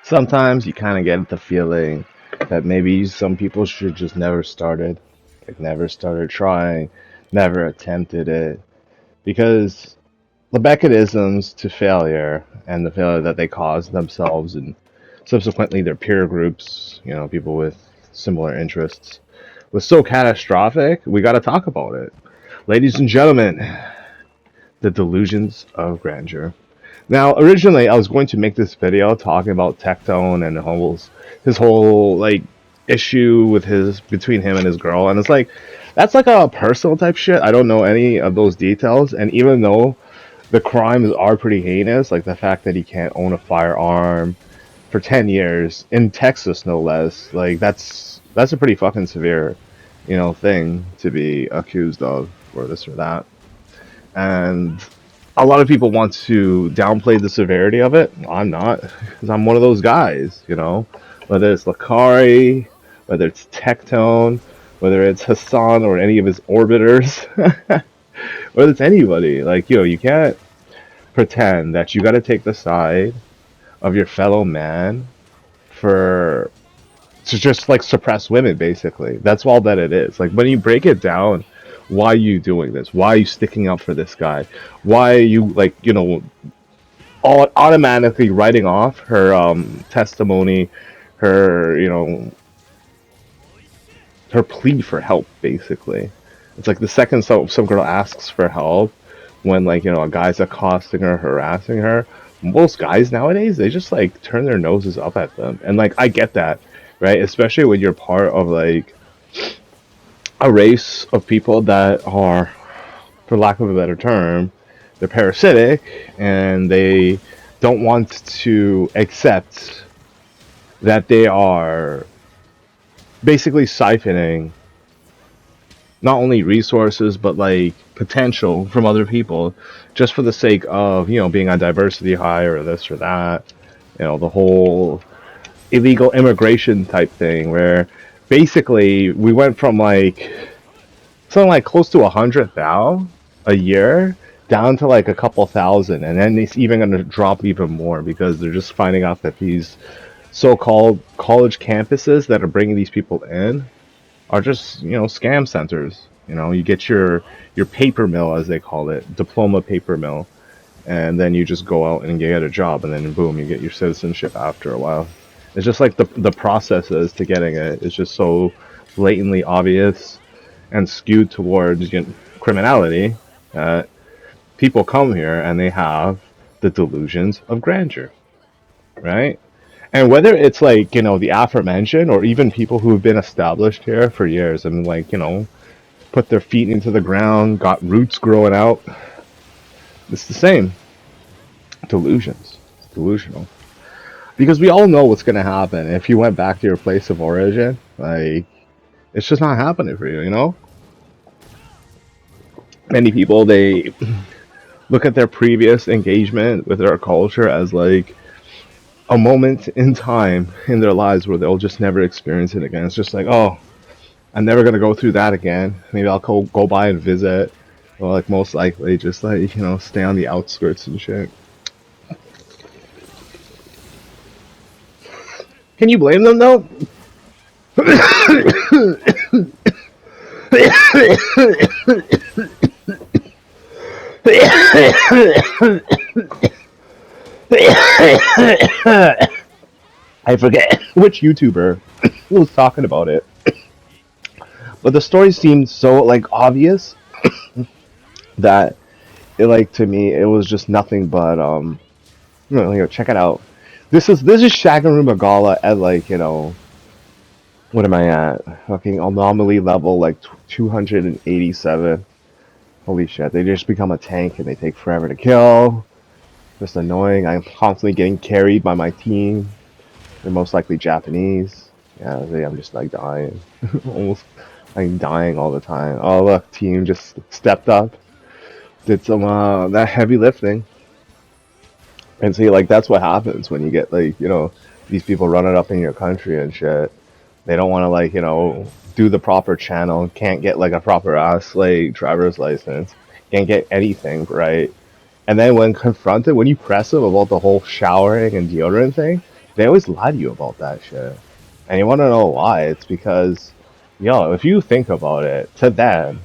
Sometimes you kind of get the feeling that maybe some people should just never started, like never started trying, never attempted it, because the mechanisms to failure and the failure that they cause themselves and subsequently their peer groups, people with similar interests, was so catastrophic, we got to talk about it. Ladies and gentlemen, the delusions of grandeur. Now, originally, I was going to make this video talking about Techtone and his whole like issue with his between him and his girl, and it's like that's like a personal type shit. I don't know any of those details, and even though the crimes are pretty heinous, like the fact that he can't own a firearm for 10 years in Texas, no less, like that's a pretty fucking severe, thing to be accused of or this or that. And a lot of people want to downplay the severity of it. I'm not, because I'm one of those guys. Whether it's Lakari, whether it's Techtone, whether it's Hassan or any of his orbiters, whether it's anybody. Like, you can't pretend that you got to take the side of your fellow man for to just like suppress women. Basically, that's all that it is. Like when you break it down, why are you doing this? Why are you sticking up for this guy? Why are you like automatically writing off her testimony, her her plea for help? Basically, it's like the second some girl asks for help, when like a guy's accosting her, harassing her, most guys nowadays, they just like turn their noses up at them. And like I get that, right? Especially when you're part of like a race of people that are, for lack of a better term, they're parasitic and they don't want to accept that they are basically siphoning not only resources but like potential from other people just for the sake of being on diversity high or this or that. The whole illegal immigration type thing where basically we went from like something like close to 100,000 a year down to like a couple thousand, and then it's even going to drop even more because they're just finding out that these so-called college campuses that are bringing these people in are just scam centers. You get your paper mill, as they call it, diploma paper mill, and then you just go out and get a job, and then boom, you get your citizenship after a while. It's just like the processes to getting it is just so blatantly obvious and skewed towards criminality that people come here and they have the delusions of grandeur, right? And whether it's like, the aforementioned or even people who have been established here for years and like, put their feet into the ground, got roots growing out, it's the same. Delusions. It's delusional. Because we all know what's going to happen if you went back to your place of origin. Like, it's just not happening for you. Many people, they look at their previous engagement with their culture as like a moment in time in their lives where they'll just never experience it again. It's just like, oh, I'm never gonna go through that again. Maybe I'll go by and visit, or like most likely just like stay on the outskirts and shit. Can you blame them though? I forget which YouTuber was talking about it, but the story seemed so like obvious that it like to me it was just nothing but here, check it out. This is Shagaru Magala at like what am I at? Fucking anomaly level like 287. Holy shit! They just become a tank and they take forever to kill. Just annoying. I'm constantly getting carried by my team. They're most likely Japanese. Yeah, I'm just like dying. Almost like dying all the time. Oh look, team just stepped up, did some that heavy lifting. And see, like that's what happens when you get like these people running up in your country and shit. They don't want to like do the proper channel. Can't get like a proper ass like driver's license. Can't get anything right. And then when confronted, when you press them about the whole showering and deodorant thing, they always lie to you about that shit. And you want to know why? It's because, yo, if you think about it, to them,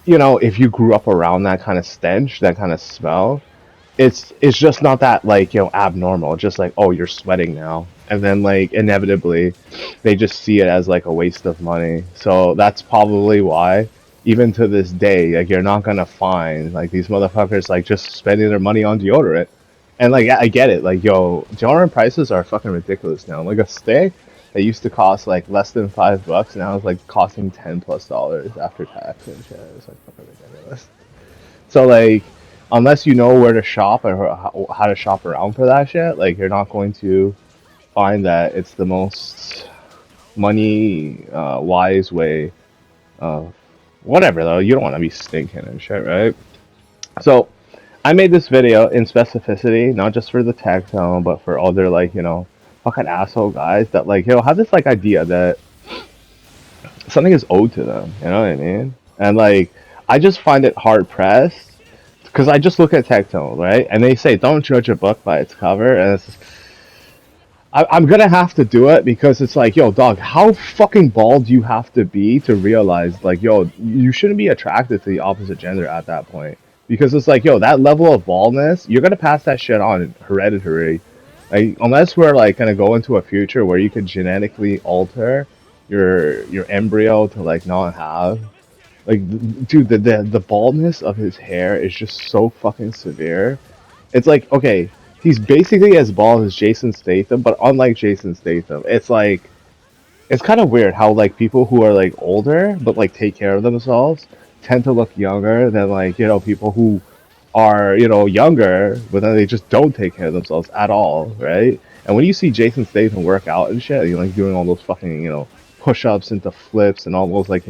if you grew up around that kind of stench, that kind of smell, it's just not that like abnormal. It's just like, oh, you're sweating now, and then like inevitably they just see it as like a waste of money. So that's probably why even to this day, like, you're not gonna find like these motherfuckers like just spending their money on deodorant. And like, I get it, like, yo, deodorant prices are fucking ridiculous now. Like a stick that used to cost like less than $5 now is like costing $10+ after tax and shit. It's like fucking ridiculous. So like, unless you know where to shop or how to shop around for that shit, like, you're not going to find that it's the most money wise way of whatever though. You don't want to be stinking and shit, right? So I made this video in specificity, not just for the Techtone, but for other like fucking asshole guys that like have this like idea that something is owed to them. You know what I mean? And like, I just find it hard pressed because I just look at Techtone, right? And they say don't judge a book by its cover, and it's just, I'm gonna have to do it because it's like, yo, dog, how fucking bald do you have to be to realize, like, yo, you shouldn't be attracted to the opposite gender at that point? Because it's like, yo, that level of baldness, you're gonna pass that shit on hereditary. Like, unless we're like gonna go into a future where you could genetically alter your embryo to like not have like, dude, the baldness of his hair is just so fucking severe. It's like, okay, he's basically as bald as Jason Statham, but unlike Jason Statham, it's like, it's kind of weird how like people who are like older but like take care of themselves tend to look younger than like people who are younger but then they just don't take care of themselves at all, right? And when you see Jason Statham work out and shit, like doing all those fucking push-ups into flips and all those like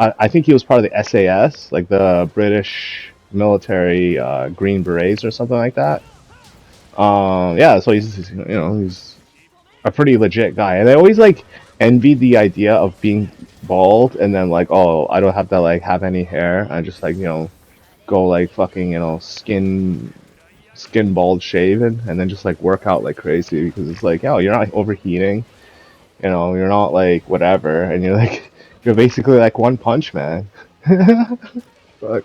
I think he was part of the SAS, like the British military Green Berets or something like that. Yeah, so he's a pretty legit guy, and I always like envied the idea of being bald and then like, oh, I don't have to like have any hair. I just like go like fucking skin bald shaven and then just like work out like crazy because it's like, oh, you're not overheating, you're not like whatever, and you're like you're basically like One Punch Man. Fuck.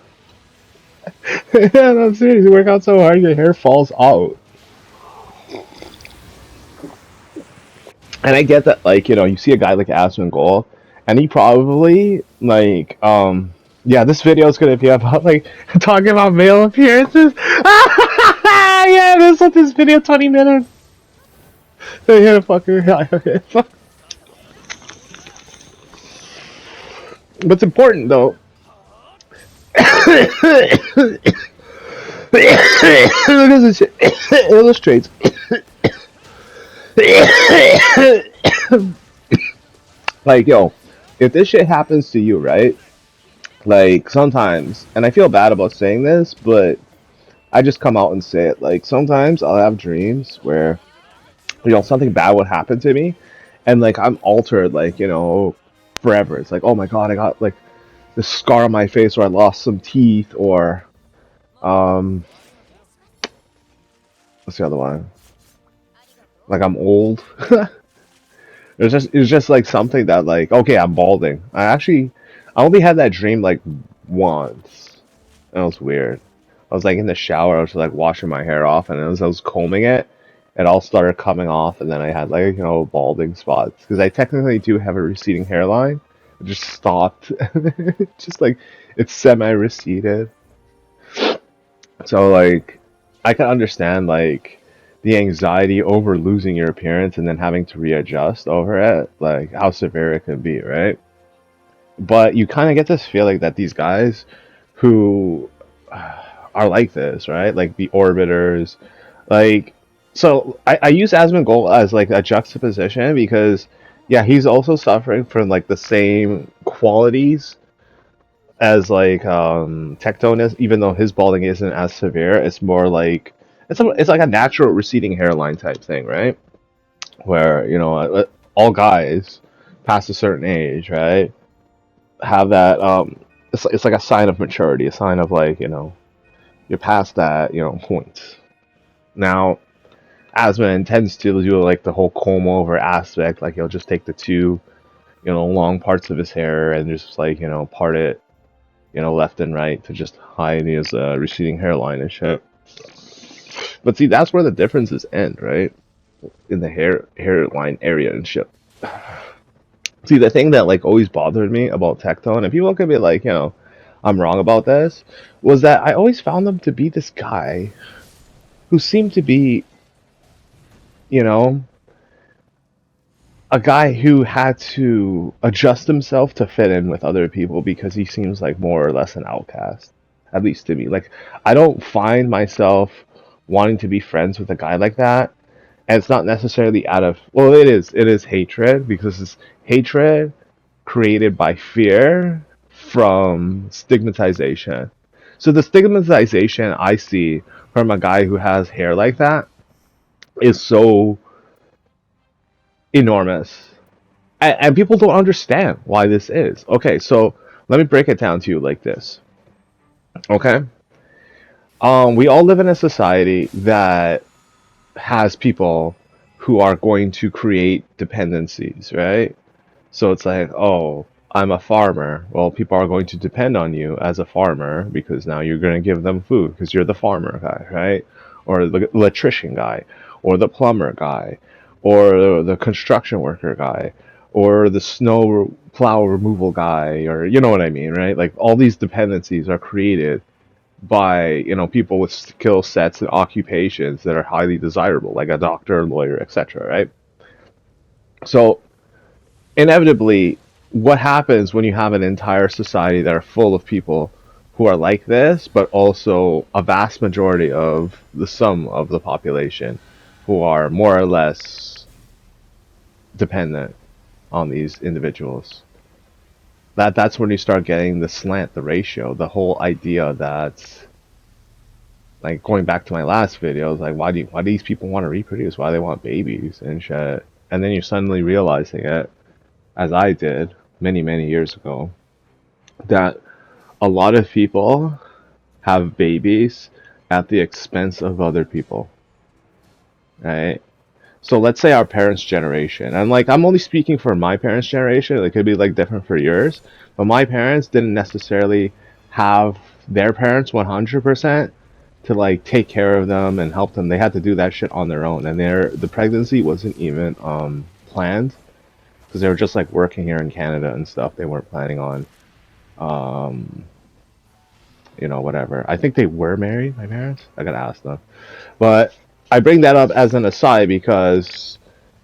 Yeah, no, I'm serious. You work out so hard, your hair falls out. And I get that, like, you see a guy like Asmongold, and he probably, like, yeah, this video is gonna be about, like, talking about male appearances. Yeah, this video 20 minutes. Yeah, fucker. Okay, fuck. What's important, though, because it illustrates like, yo, if this shit happens to you, right? Like, sometimes, and I feel bad about saying this, but I just come out and say it. Like, sometimes I'll have dreams where, something bad would happen to me, and like I'm altered, like, forever. It's like, oh my god, I got like this scar on my face, or I lost some teeth, or um, what's the other one? Like, I'm old. It's just like something that like, okay, I'm balding. I only had that dream like once. And it was weird. I was like in the shower, I was like washing my hair off, and as I was combing it, it all started coming off, and then I had like balding spots because I technically do have a receding hairline. It just stopped, just like it's semi-receded. So like, I can understand like the anxiety over losing your appearance and then having to readjust over it, like how severe it can be, right? But you kind of get this feeling that these guys who are like this, right? Like the orbiters, like, so I use Asmongold as like a juxtaposition because yeah, he's also suffering from like the same qualities as like Techtone is, even though his balding isn't as severe. It's more like it's like a natural receding hairline type thing, right? Where all guys past a certain age, right, have that. It's like a sign of maturity, a sign of like you're past that point. Now, Asman tends to do like the whole comb over aspect, like he'll just take the two, long parts of his hair and just like, part it, left and right to just hide his receding hairline and shit. But see, that's where the differences end, right? In the hairline area and shit. See, the thing that like always bothered me about Techtone, and people could be like, I'm wrong about this, was that I always found him to be this guy who seemed to be, you know, a guy who had to adjust himself to fit in with other people because he seems like more or less an outcast, at least to me. Like, I don't find myself wanting to be friends with a guy like that. And it's not necessarily out of, well, it is hatred because it's hatred created by fear from stigmatization. So the stigmatization I see from a guy who has hair like that is so enormous. And people don't understand why this is. Okay, so let me break it down to you like this. Okay? We all live in a society that has people who are going to create dependencies, right? So it's like, oh, I'm a farmer. Well, people are going to depend on you as a farmer because now you're going to give them food because you're the farmer guy, right? Or the electrician guy, or the plumber guy, or the construction worker guy, or the snow plow removal guy, or you know what I mean, right? Like all these dependencies are created by, people with skill sets and occupations that are highly desirable, like a doctor, lawyer, etc., right? So inevitably, what happens when you have an entire society that are full of people who are like this, but also a vast majority of the sum of the population who are more or less dependent on these individuals? That's when you start getting the slant, the ratio, the whole idea that, like, going back to my last video, is like, why do these people want to reproduce? Why do they want babies and shit? And then you're suddenly realizing it, as I did many, many years ago, that a lot of people have babies at the expense of other people, right? So let's say our parents' generation, and like I'm only speaking for my parents' generation, it could be like different for yours, but my parents didn't necessarily have their parents 100% to like take care of them and help them. They had to do that shit on their own, and the pregnancy wasn't even planned because they were just like working here in Canada and stuff. They weren't planning on um, whatever. I think they were married, my parents. I gotta ask them. But I bring that up as an aside because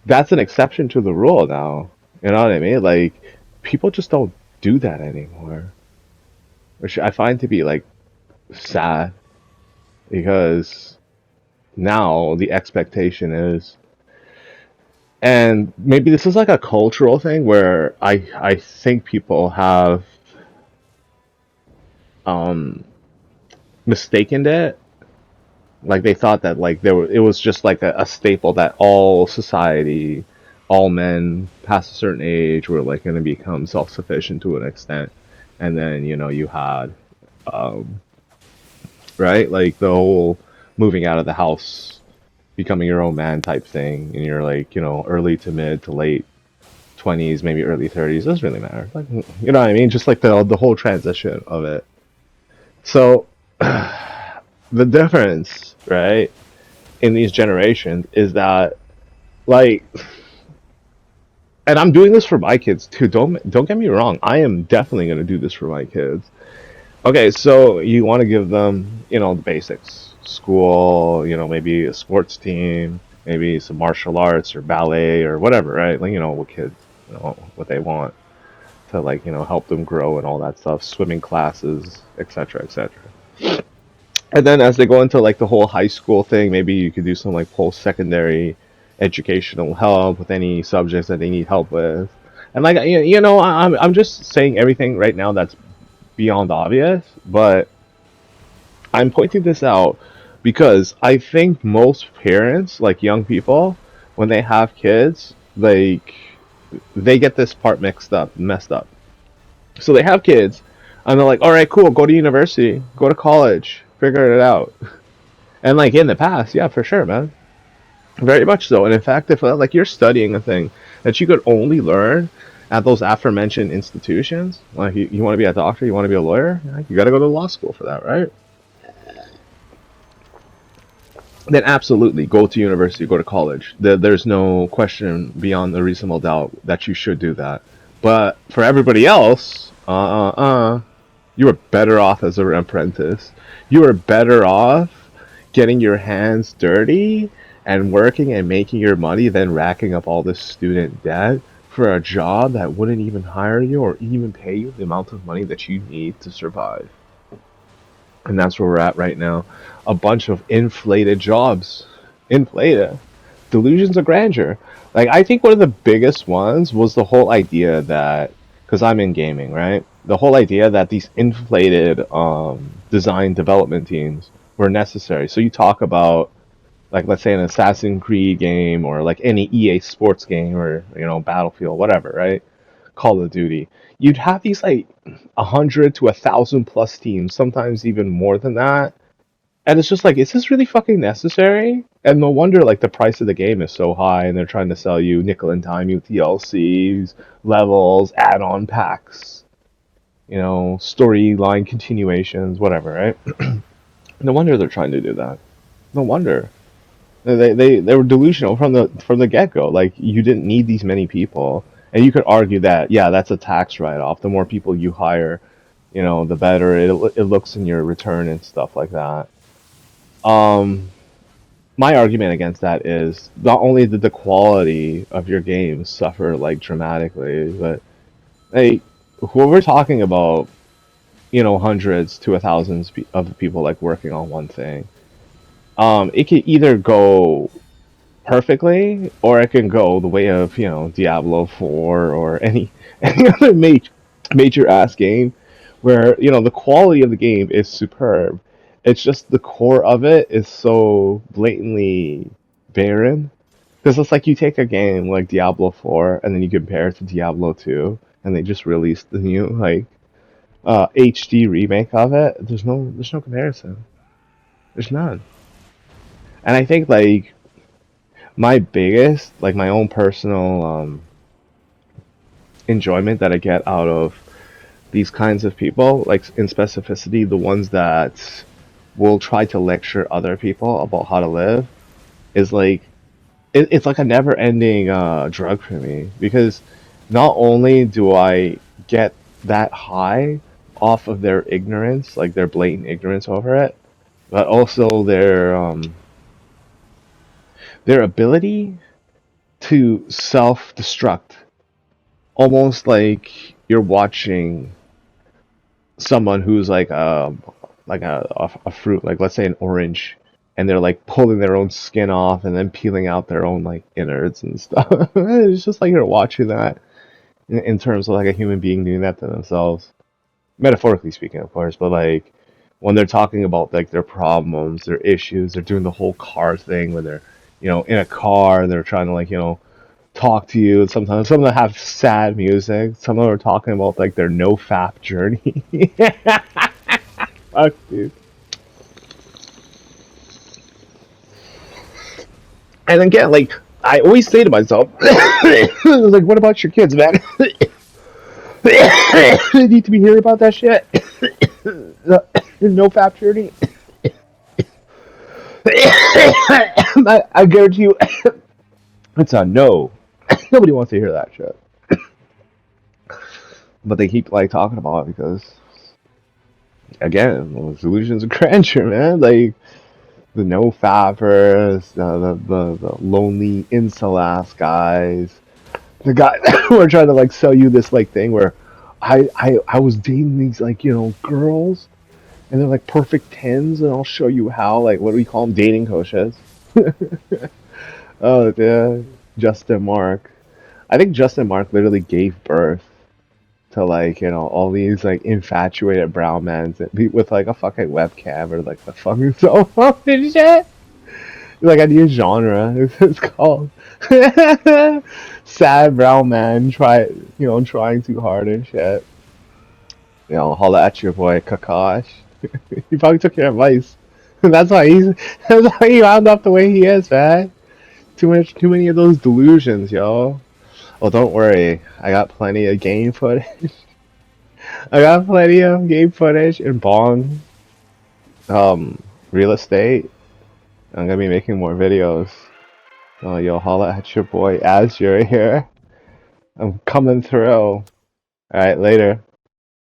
that's an exception to the rule now. You know what I mean? Like, people just don't do that anymore. Which I find to be, like, sad because now the expectation is. And maybe this is like a cultural thing where I think people have um, mistaken it. Like they thought that like it was just like a staple that all society, all men past a certain age were like going to become self-sufficient to an extent, and then you had um, right, like the whole moving out of the house, becoming your own man type thing, and you're like early to mid to late 20s, maybe early 30s, doesn't really matter. Like you know what I mean? Just like the whole transition of it. So the difference, right, in these generations is that like, and I'm doing this for my kids too. Don't get me wrong. I am definitely going to do this for my kids. Okay, so you want to give them, the basics. School, maybe a sports team, maybe some martial arts or ballet or whatever, right? Like, what kids, what they want to like, help them grow and all that stuff, swimming classes, etc., etc. And then as they go into like the whole high school thing, maybe you could do some like post-secondary educational help with any subjects that they need help with. And like I'm just saying everything right now that's beyond obvious, but I'm pointing this out because I think most parents, like young people, when they have kids, like they get this part messed up. So they have kids, and they're like, "All right, cool, go to university, go to college, figure it out." And like in the past, yeah, for sure, man. Very much so. And in fact, if like you're studying a thing that you could only learn at those aforementioned institutions, like you want to be a doctor, you want to be a lawyer, you got to go to law school for that, right? Then absolutely go to university, go to college. There's no question beyond a reasonable doubt that you should do that. But for everybody else, you are better off as an apprentice. You are better off getting your hands dirty and working and making your money than racking up all this student debt for a job that wouldn't even hire you or even pay you the amount of money that you need to survive. And that's where we're at right now. A bunch of inflated jobs. Inflated. Delusions of grandeur. Like, I think one of the biggest ones was the whole idea that, because I'm in gaming, right? The whole idea that these inflated design development teams were necessary. So you talk about, like, let's say an Assassin's Creed game or like any EA sports game or, Battlefield, whatever, right? Call of Duty. You'd have these like 100 to 1,000 plus teams, sometimes even more than that. And it's just like, is this really fucking necessary? And no wonder like the price of the game is so high, and they're trying to sell you nickel and dime you DLCs, levels, add-on packs, storyline continuations, whatever, right? No wonder they're trying to do that. No wonder. They were delusional from the get go. Like you didn't need these many people, and you could argue that yeah, that's a tax write off. The more people you hire, the better it looks in your return and stuff like that. Um, my argument against that is not only did the quality of your game suffer like dramatically, but like when we're talking about hundreds to a thousands of people like working on one thing, it could either go perfectly, or it can go the way of Diablo 4 or any any other major ass game, where the quality of the game is superb. It's just the core of it is so blatantly barren. Because it's like you take a game like Diablo 4 and then you compare it to Diablo 2, and they just released the new like HD remake of it. There's no comparison. There's none. And I think like my biggest, like my own personal enjoyment that I get out of these kinds of people, like in specificity, the ones that will try to lecture other people about how to live, is like it's like a never-ending drug for me, because not only do I get that high off of their ignorance, like their blatant ignorance over it, but also their ability to self-destruct, almost like you're watching someone who's like a fruit, like let's say an orange, and they're like pulling their own skin off and then peeling out their own like innards and stuff. It's just like you're watching that in terms of like a human being doing that to themselves, metaphorically speaking, of course. But like when they're talking about like their problems, their issues, they're doing the whole car thing when they're in a car and they're trying to like talk to you. Sometimes some of them have sad music. Some of them are talking about like their no fap journey. Fuck, dude. And again, like I always say to myself, like, what about your kids, man? They need to be hearing about that shit. No fap journey. I guarantee you, it's a no. Nobody wants to hear that shit. But they keep like talking about it because, again, well, Delusions of Grandeur, man. Like the no fappers, the lonely incel ass guys, the guy who are trying to like sell you this like thing where I was dating these like girls, and they're like perfect tens, and I'll show you how, like, what do we call them, dating coaches. Oh yeah, Justin Mark. I think Justin Mark literally gave birth to like all these like infatuated brown men with like a fucking webcam or like the fucking cell phone and shit. Like a new genre. It's called sad brown man trying too hard and shit. Holla at your boy Kakash. He probably took your advice. That's why he wound up the way he is, man. too many of those delusions, yo. Oh, don't worry. I got plenty of game footage. I got plenty of game footage and Bong, real estate. I'm gonna be making more videos. Oh, yo, holla at your boy as you're here. I'm coming through. Alright, later.